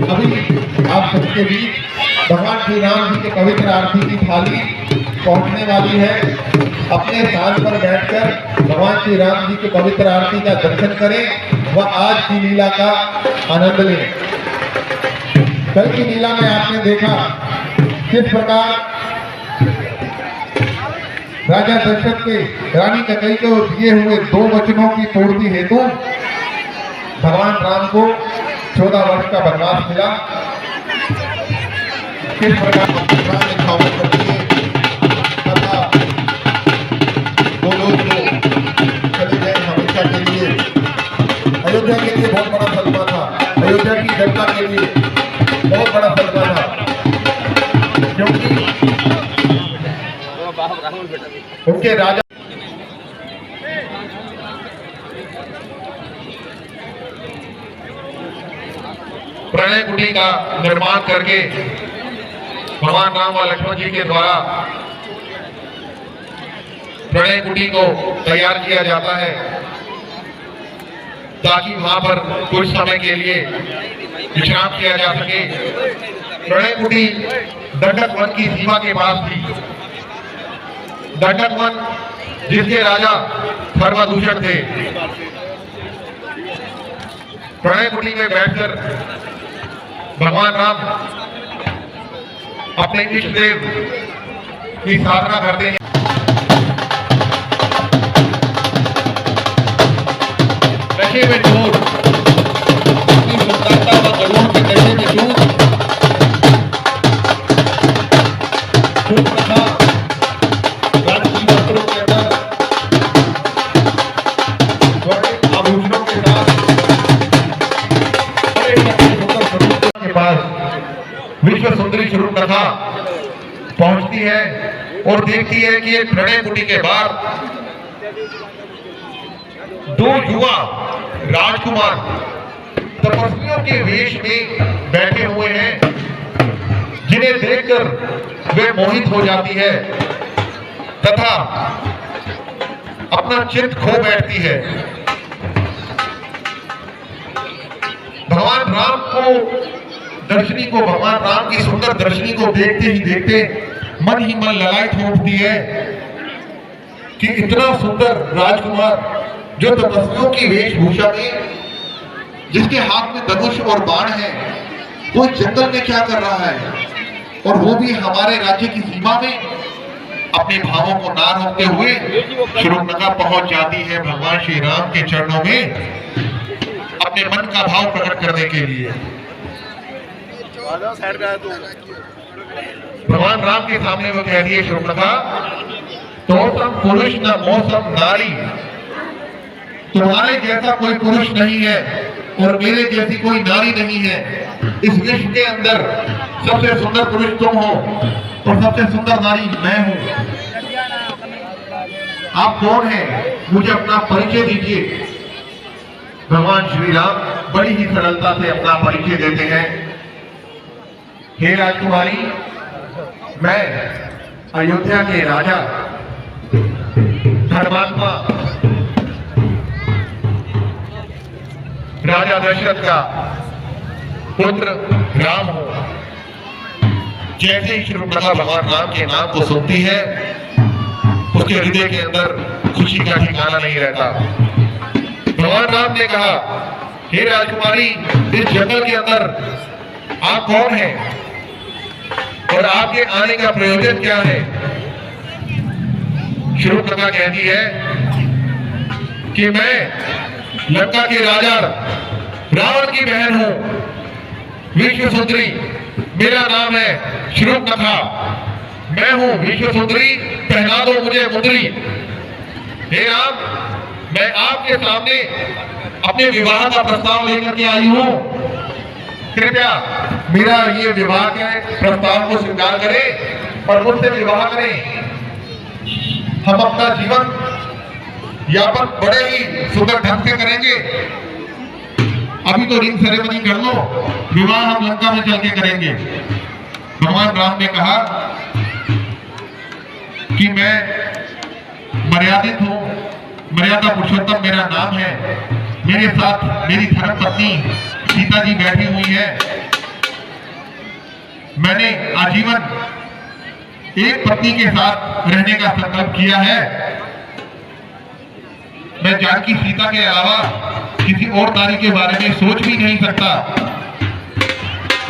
अभी आप सबके बीच भगवान श्री राम जी के पवित्र आरती की थाली पहुंचने वाली है। अपने स्थान पर बैठकर भगवान श्री राम जी के पवित्र आरती का दर्शन करें व आज की लीला का आनंद लें। कल की लीला में आपने देखा किस प्रकार राजा दशरथ के रानी कैकेयी को दिए हुए 2 वचनों की पूर्ति हेतु भगवान राम को 14 वर्ष का वनवास मिला। किस प्रकार भगवान ने खबर कर दिए तथा वो लोग चले गए हमेशा के लिए। अयोध्या के लिए बहुत बड़ा सदमा था, अयोध्या की जनता के लिए बहुत बड़ा सदमा था, क्योंकि उनके राजा प्रणय कुटी का निर्माण करके भगवान राम व लक्ष्मण जी के द्वारा प्रणय कुटी को तैयार किया जाता है ताकि वहां पर कुछ समय के लिए विश्राम किया जा सके। प्रणय कुटी दंडक वन की सीमा के पास थी। दंडक वन जिसके राजा सर्वदूषण थे। प्रणय कुटी में बैठकर भगवान राम अपने इष्ट देव की साधना करते हैं। नशे में चूर, अपनी सुंदरता व गरुड़ के नशे में चूर तथा राजकीय वस्त्रों के अंदर स्वर्ण आभूषणों के साथ के पास विश्व सुंदरी शूर्पणखा पहुंचती है और देखती है कि एक प्रणय कुटी के बाहर 2 युवा राजकुमार तपस्वियों के वेश में बैठे हुए हैं, जिन्हें देखकर वे मोहित हो जाती है तथा अपना चित्त खो बैठती है। भगवान राम को दर्शनी को भगवान राम की सुंदर दर्शनी को देखते ही देखते मन ही मन ललायत हो उठती है कि इतना सुंदर राजकुमार जो तपस्वियों की वेशभूषा में, जिसके हाथ में धनुष और बाण है, वो जंगल में क्या कर रहा है, और वो भी हमारे राज्य की सीमा में अपने भावों को ना रोकते हुए शूर्पणखा पहुंच जाती है भगवान श्री राम के चरणों में अपने मन का भाव प्रकट करने के लिए। भगवान राम के सामने वो कह रही है शूर्पणखा, तोसम पुरुष न मोसम नारी, तुम्हारे जैसा कोई पुरुष नहीं है और मेरे जैसी कोई नारी नहीं है। इस विश्व के अंदर सबसे सुंदर पुरुष तुम हो और सबसे सुंदर नारी मैं हूं। आप कौन हैं? मुझे अपना परिचय दीजिए। भगवान श्री राम बड़ी ही सरलता से अपना परिचय देते हैं। हे राजकुमारी, मैं अयोध्या के राजा धर्मात्मा राजा दशरथ का पुत्र राम हूं। जैसे ही शूर्पणखा भगवान राम के नाम को सुनती है, उसके हृदय के अंदर खुशी का ठिकाना नहीं रहता। भगवान राम ने कहा, हे राजकुमारी, इस जंगल के अंदर आप कौन हैं और आपके आने का प्रयोजन क्या है? शूर्पणखा कहती है कि मैं लंका के राजा रावण की बहन हूं, विश्व सुंदरी, मेरा नाम है शूर्पणखा, मैं हूं विश्व सुंदरी, पहना दो मुझे मुंदरी। हे राम, मैं आपके सामने अपने विवाह का प्रस्ताव लेकर के आई हूं। कृपया मेरा ये विवाह के प्रस्ताव को स्वीकार करें और मुझसे विवाह करें। हम अपना जीवन यापन बड़े ही सुंदर ढंग से करेंगे। अभी तो रिंग सेरेमनी कर लो, विवाह हम लंका में चल के करेंगे। भगवान राम ने कहा कि मैं मर्यादित हूं, मर्यादा पुरुषोत्तम मेरा नाम है। मेरे साथ मेरी धर्म पत्नी सीता जी बैठी हुई है। मैंने आजीवन एक पत्नी के साथ रहने का संकल्प किया है। मैं जानकी सीता के अलावा किसी और नारी के बारे में सोच भी नहीं सकता।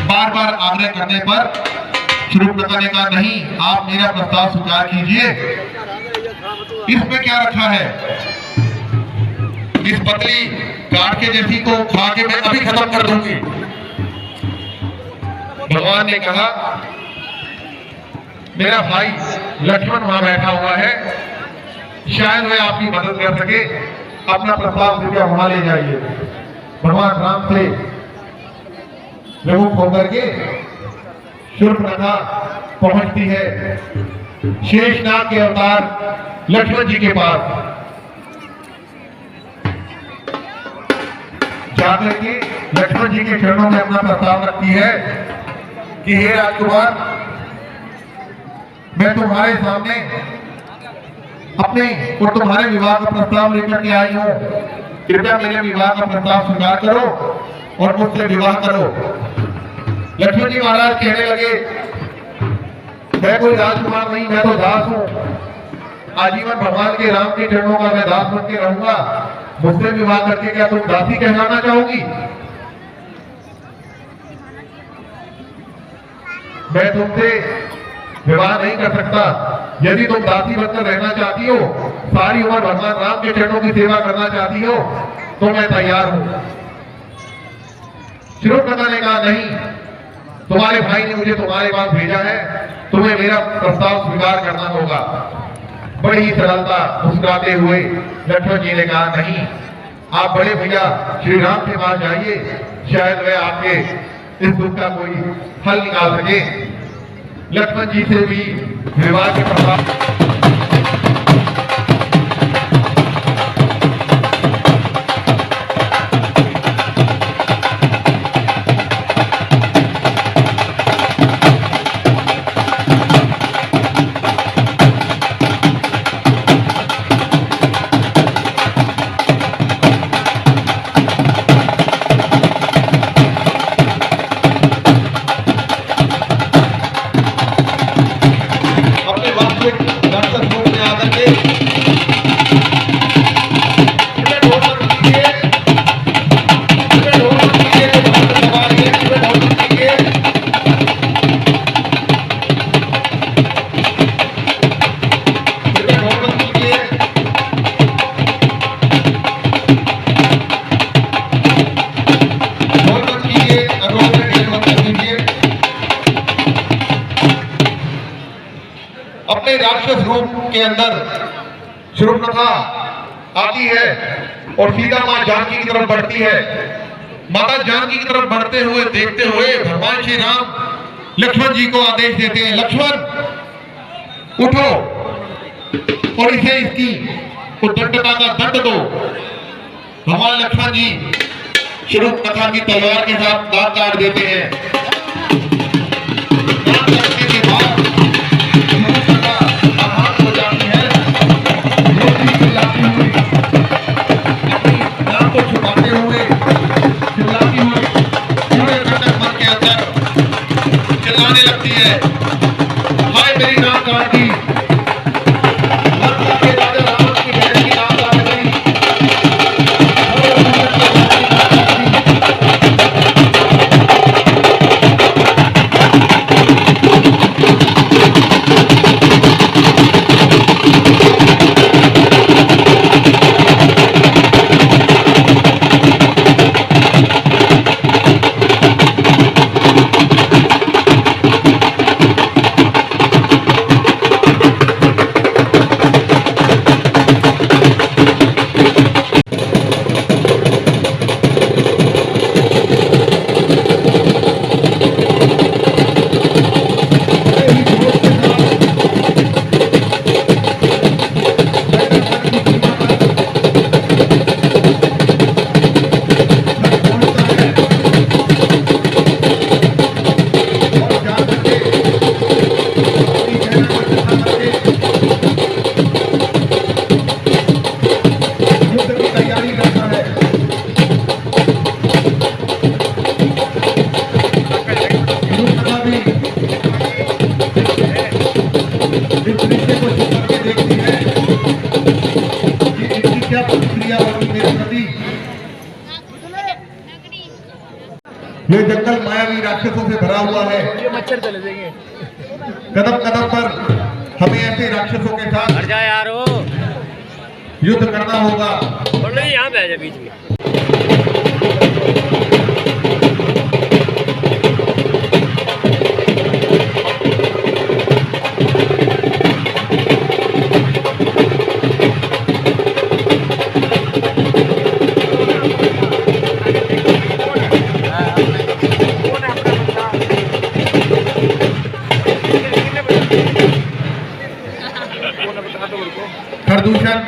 बार बार आग्रह करने पर शूर्पणखा ने कहा, नहीं, आप मेरा प्रस्ताव स्वीकार कीजिए। इसमें क्या रखा है? इस पतली काट के जैसी को खा के मैं अभी खत्म कर दूंगी। भगवान ने कहा, मेरा भाई लक्ष्मण वहां बैठा हुआ है, शायद वह आपकी मदद कर सके। अपना प्रस्ताव कृपया वहां ले जाइए। भगवान राम से विमुख होकर के शूर्पणखा पहुंचती है शेषनाग के अवतार लक्ष्मण जी के पास। जाकर के लक्ष्मण जी के चरणों में अपना प्रस्ताव रखती है कि हे राजकुमार, मैं तुम्हारे सामने अपने और तुम्हारे विवाह का प्रस्ताव लेकर के आई हूं। कृपया मेरे विवाह का प्रस्ताव स्वीकार करो और मुझसे विवाह करो। लक्ष्मण जी महाराज कहने लगे, मैं कोई राजकुमार नहीं, मैं तो दास हूं। आजीवन भगवान के राम के चरणों का मैं दास बन के रहूंगा। मुझसे विवाह करके क्या तुम दासी कहलाना चाहोगी? मैं तुमसे विवाह नहीं कर सकता। यदि तुम दासी बनकर रहना चाहती हो, सारी उम्र भगवान राम के चरणों की सेवा करना चाहती हो, तो मैं तैयार हूं। शूर्पणखा ने कहा, नहीं, तुम्हारे भाई ने मुझे तुम्हारे पास भेजा है, तुम्हें मेरा प्रस्ताव स्वीकार करना होगा। बड़ी ही सरलता मुस्कुराते हुए लक्ष्मण जी ने कहा, नहीं, आप बड़े भैया श्री राम के पास जाइए, शायद वह आपके इस दुख का कोई हल निकाल सके। लक्ष्मण जी से भी विवाह के प्रस्ताव राक्षस रूप के अंदर शूर्पणखा आती है और सीता मां जानकी की तरफ बढ़ती है। माता जानकी की तरफ बढ़ते हुए देखते हुए भगवान श्री राम लक्ष्मण जी को आदेश देते हैं, लक्ष्मण उठो और इसे इसकी उद्दंडता का दंड दो। भगवान लक्ष्मण जी शूर्पणखा की तलवार के साथ दांत काट देते हैं। दांत काटने के बाद लगती है, हाय मेरी नाक काट दी। के राजा रावण की बहन की नाक काट गई। मायावी राक्षसों से भरा हुआ है। ये मच्छर चले देंगे। कदम कदम पर हमें ऐसे राक्षसों के साथ हट जा यार वो युद्ध करना होगा। यहाँ पे आ जा बीच में। खरदूषण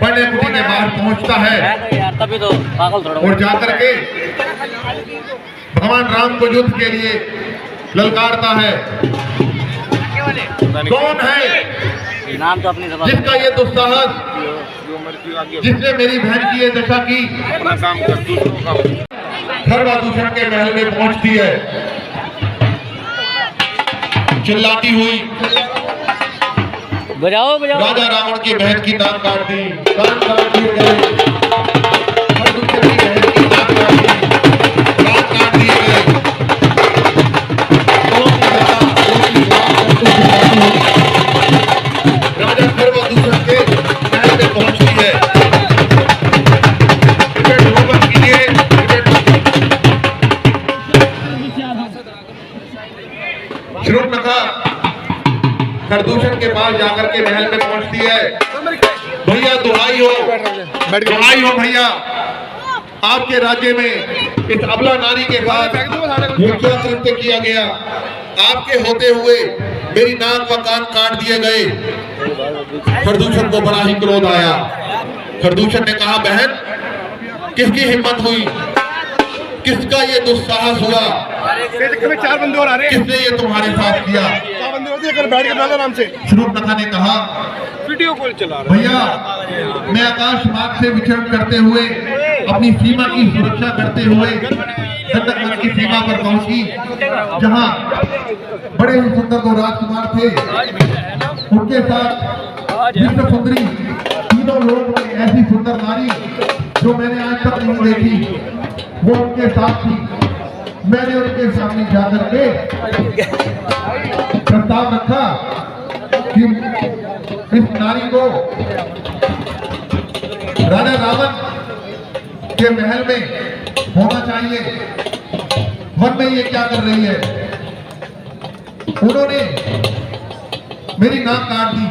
बड़े कुटी के बाहर पहुंचता है यार तभी तो पागल थोड़ा और जाकर के भगवान राम को युद्ध के लिए ललकारता है। कौन है नाम तो अपनी जबान जिसका ये दुस्साहस, जिसने मेरी बहन की ये दशा की। खरदूषण के महल में पहुंचती है, चिल्लाती हुई बजाओ बजाओ। राजा रावण की बहन की नाक काट दी, कान काट दिए गए। खरदूषण की बहन की नाक काट दी, कान काट दिए गए। राजा खरदूषण के महल में पहुंचती है। शूर्पणखा खरदूषण के पास जाकर के महल में पहुंचती है। भैया दुहाई हो भैया, आपके राज्य में इस अबला नारी के साथ ये क्या कृत्य किया गया? आपके होते हुए मेरी नाक व कान काट दिए गए। खरदूषण को बड़ा ही क्रोध आया। खरदूषण ने कहा, बहन किसकी हिम्मत हुई, किसका ये दुस्साहस हुआ, चार बंदे और आ रहे हैं, किसने ये तुम्हारे साथ किया? बैठ कर आराम से। शूर्पणखा ने कहा, वीडियो कॉल चला रहा भैया मैं आकाश मार्ग से विचरण करते हुए अपनी सीमा की सुरक्षा करते हुए खंडक वन की सीमा पर पहुंची, जहां बड़े ही सुंदर दो राजकुमार थे। उनके साथ विश्व सुंदरी तीनों लोग में ऐसी सुंदर नारी जो मैंने आज तक नहीं देखी, वो उनके साथ थी। मैंने उनके सामने जाकर के प्रस्ताव रखा कि इस नारी को राजा रावण के महल में होना चाहिए। वन में ये क्या कर रही है? उन्होंने मेरी नाक काट दी।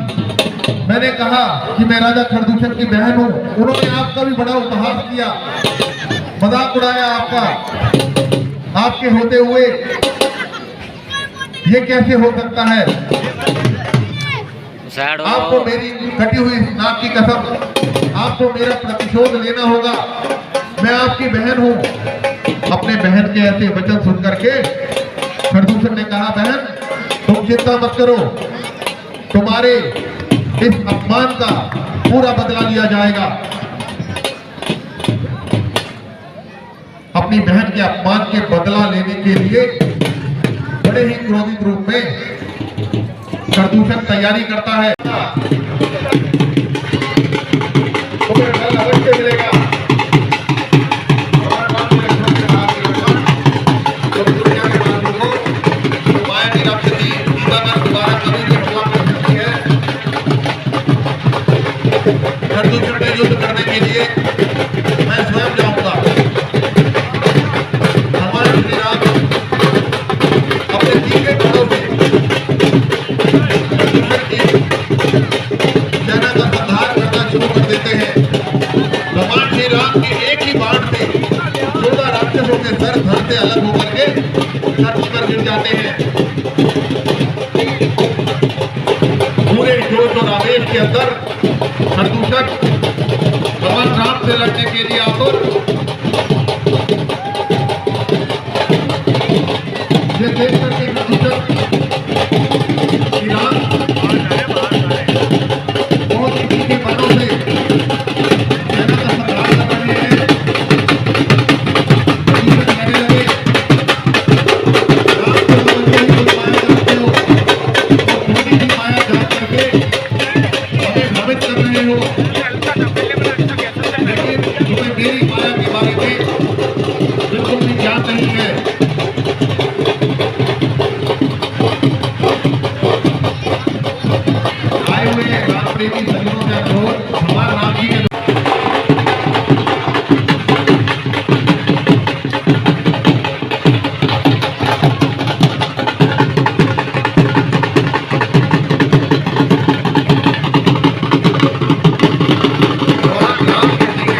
मैंने कहा कि मैं राजा खरदूषण की बहन हूं। उन्होंने आपका भी बड़ा उपहास किया, मजाक उड़ाया आपका। आपके होते हुए ये कैसे हो सकता है? आपको मेरी कटी हुई नाक की कसम, आपको मेरा प्रतिशोध लेना होगा। मैं आपकी बहन हूं। अपने बहन के ऐसे वचन सुन करके खरदूषण ने कहा, बहन तुम चिंता मत करो, तुम्हारे इस अपमान का पूरा बदला लिया जाएगा। अपनी बहन के अपमान के बदला लेने के लिए बड़े ही क्रोधित रूप में खरदूषण तैयारी करता है। तुम्हें फल अवश्य मिलेगा। माया की राक्षसी दोबारा कभी भी हमला कर सकती है। खरदूषण में युद्ध करने के लिए मैं स्वयं जाऊंगा। हमारे श्री राम अपने तीखे घोड़ों से सेना का संहार करना शुरू कर देते हैं। भगवान श्री राम के एक ही बाण से 14 राक्षसों के सर धड़ से अलग होकर के धरती पर गिर जाते हैं। पूरे जोश और आवेश के अंदर खरदूषण भगवान राम से लड़ने के लिए आतुर। ये देख करके खरदूषण बहुत ही तीखे बाणों से सेना का संहार कर रहे हैं। कहने लगे, राम को माया करते हो और थोड़ी सी माया जान करके हमें भ्रमित कर रहे हो, लेकिन तुम्हें मेरी माया के बारे में बिल्कुल भी ज्ञान नहीं है। आए हुए राम प्रेमी सज्जनों से अनुरोध, भगवान राम जी के भगवान राम जी के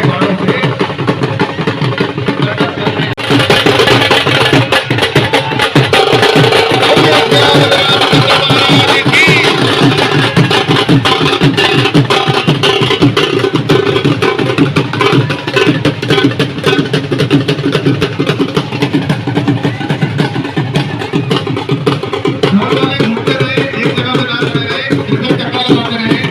बाणों से घूमते रहे, एक जगह पे ना खड़े रहे, इधर चक्कर लगाते रहे।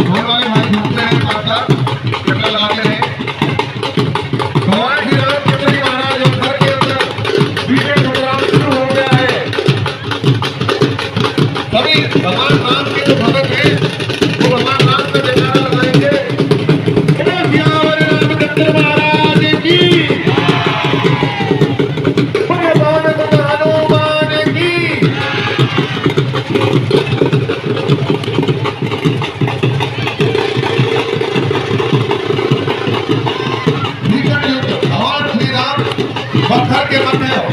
ढोल वाले भाई घूमते रहे, साथ-साथ चक्कर लगाते रहे। भगवान श्री रामचंद्र जी महाराज और घर के अंदर विजय प्रोग्राम शुरू हो गया है। सभी भगवान राम के जो भगत हैं, वो भगवान राम का जयकारा लगाएंगे। बोलो सियावर रामचंद्र महाराज की, बोलो पवन हनुमान की। निकट युद्ध, भगवान श्री राम पत्थर के मध्य हो।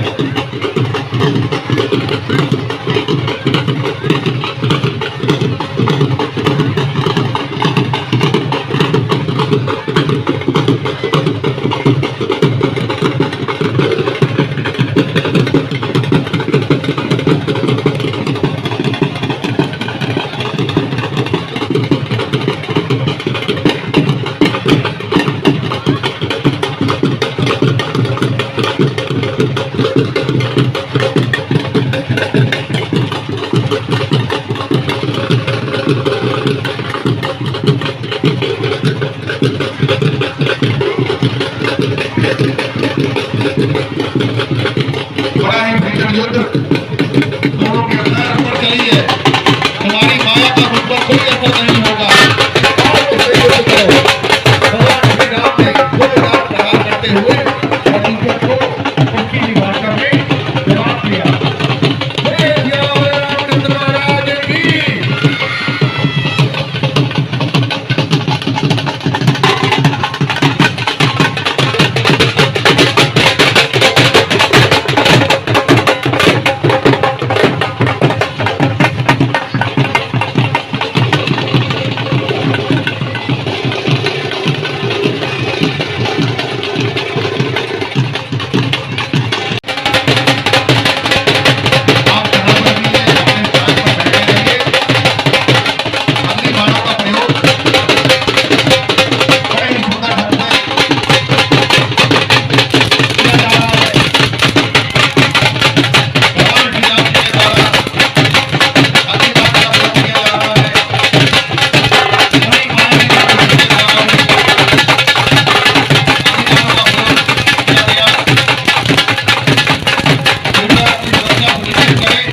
बड़ा ही भीषण युद्ध दोनों के अंदर ऊपर चली है। तुम्हारी माया का मुझ पर कोई असर नहीं होगा। आओ मुझसे युद्ध करो। भगवान श्री राम ने जोरदार प्रहार करते हुए शत्रुघ्न को उनकी ही भाषा में जवाब दिया। जय सियावर रामचंद्र महाराज की। आप जहां पर भी हैं, अपने स्थान पर बैठे रहिए। अपनी बाणों का प्रयोग बड़े ही सुंदर ढंग से किया जा रहा है। भगवान श्री राम जी के द्वारा अपनी बात का प्रयोग किया जा रहा है। बड़ी माया की शक्ति के द्वारा अपनी बाणों का प्रयोग किया गया। दुर्गा अपनी दुर्गा सुनिश्चित करें।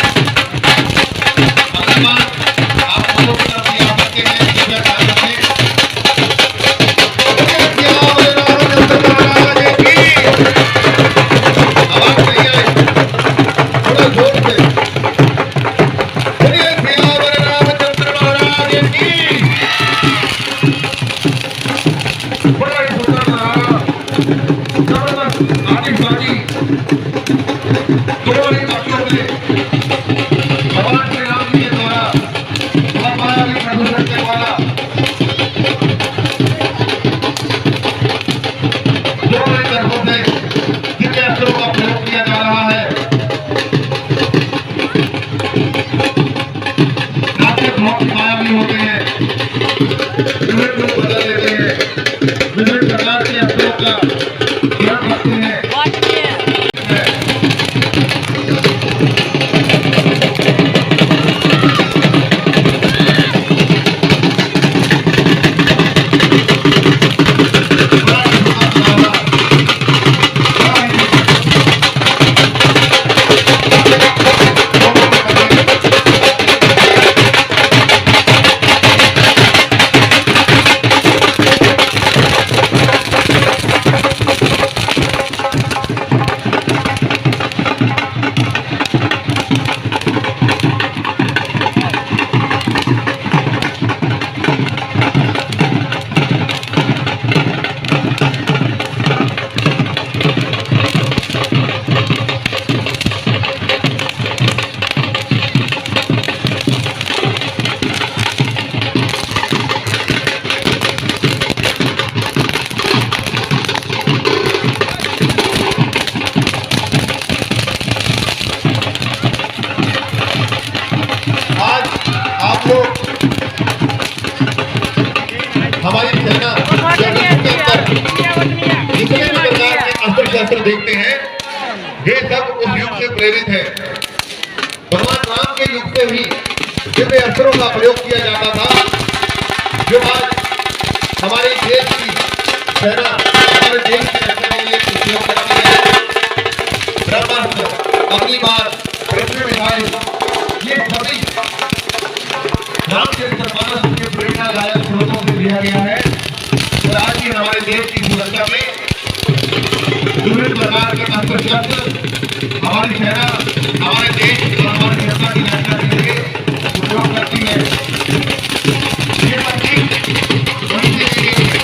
अगली बार आप लोगों की तरफ से आ सकते हैं, कृपया ध्यान रखें। जय सियावर रामचंद्र महाराज की। आवाज नहीं आई, थोड़ा जोर से। जय सियावर रामचंद्र महाराज की। बड़ा ही सुंदर रहा, जबरदस्त आतिशबाजी दोनों ही पक्षों में भगवान श्री राम जी के द्वारा मायावी प्रदूषण के द्वारा दोनों ही तरफों से दिव्य अस्त्रों का प्रयोग किया जा रहा है। नाटक बहुत मायावी होते हैं, विभिन्न रूप बदल लेते हैं, विभिन्न प्रकार के अस्त्रों का प्रयोग करते हैं। वाट में है। देखते हैं, ये सब उस युग से प्रेरित है। भगवान राम के युग से ही दिव्य अस्त्रों का प्रयोग किया जाता था, जो आज हमारे देश की सेना, हमारे देश की रक्षा के लिए उपयोग करती है। ब्रह्मास्त्र, अग्निबाण, पृथ्वी मिसाइल, ये सभी रामचरितमानस के प्रेरणादायक स्रोतों से लिया गया है और आज भी हमारे देश की सुरक्षा में विभिन्न प्रकार के अस्त्र शस्त्र हमारी सेना हमारे देश और हमारी जनता की रक्षा के लिए उपयोग करती है। ये प्रतीक वहीं से ली गई है।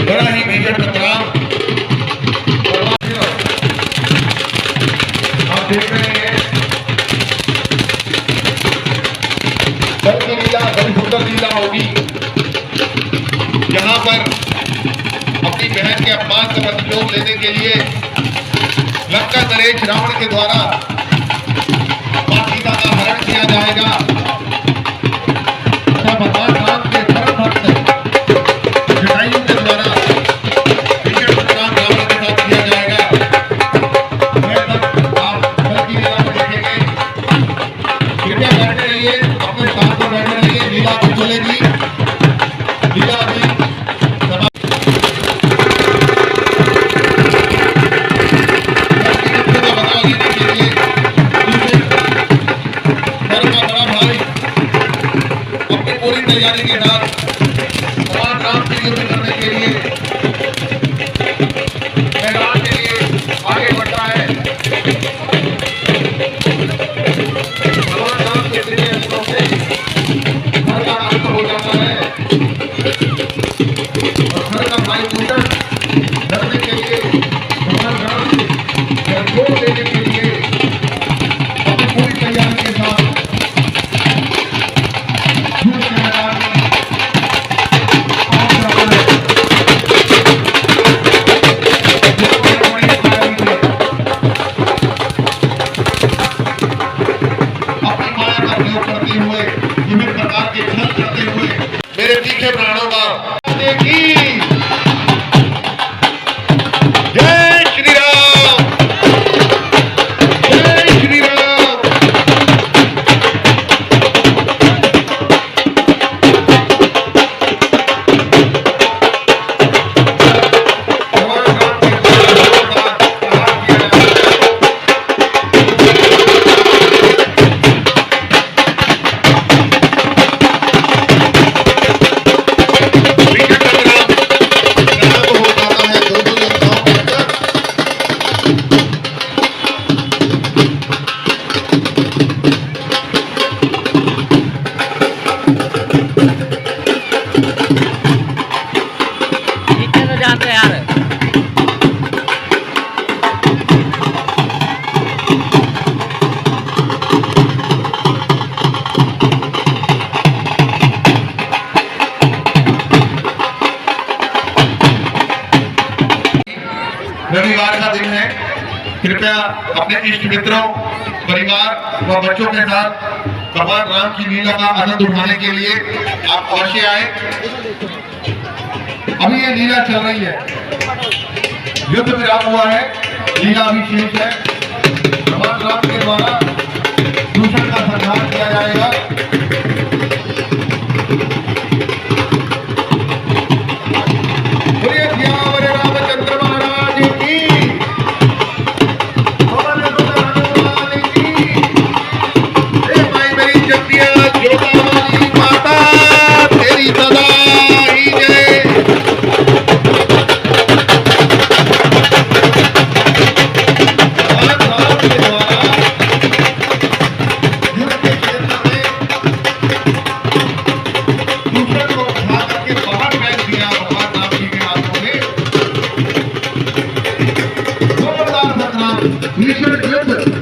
बड़ा ही भीषण टकराव आप देख रहे हैं। कल की लीला बड़ी सुंदर लीला होगी, यहाँ पर अपनी बहन के अपमान का प्रतिशोध लेने के लिए लंका नरेश रावण के द्वारा मां सीता का हरण किया जाएगा। भगवान राम के धर्म भक्त जटायु के द्वारा भीषण संग्राम रावण के साथ किया जाएगा। मैं तब आप कल की लीला को देखेंगे। कृपया बैठे रहिए, अपने स्थान पर बैठे रहिए। लीला भी चलेगी, लीला भी पूरी तैयारी के साथ भगवान राम की युद्ध करने के लिए मैदान के लिए आगे बढ़ता है। भगवान राम के दिव्य अस्त्रों से घर का अंत हो जाता है और घर का भाई पूजन करने के लिए भगवान राम से जोड़ देने के लिए अपनी पूरी तैयारी के साथ मेरे तीखे प्राणों का देखी। जय श्री राम, जय श्री राम। भगवान राम के जाते यार। रविवार का दिन है, कृपया अपने इष्ट मित्रों, परिवार व बच्चों के साथ भगवान राम की लीला का आनंद उठाने के लिए आप अवश्य आए। अभी ये लीला चल रही है, युद्ध विराम हुआ है, लीला अभी शेष है। भगवान राम के द्वारा दूषण का संहार किया जाएगा। रामचंद्र महाराज की मेरी जतिया जोता वाली माता तेरी सदा ही जय। भीषण युद्ध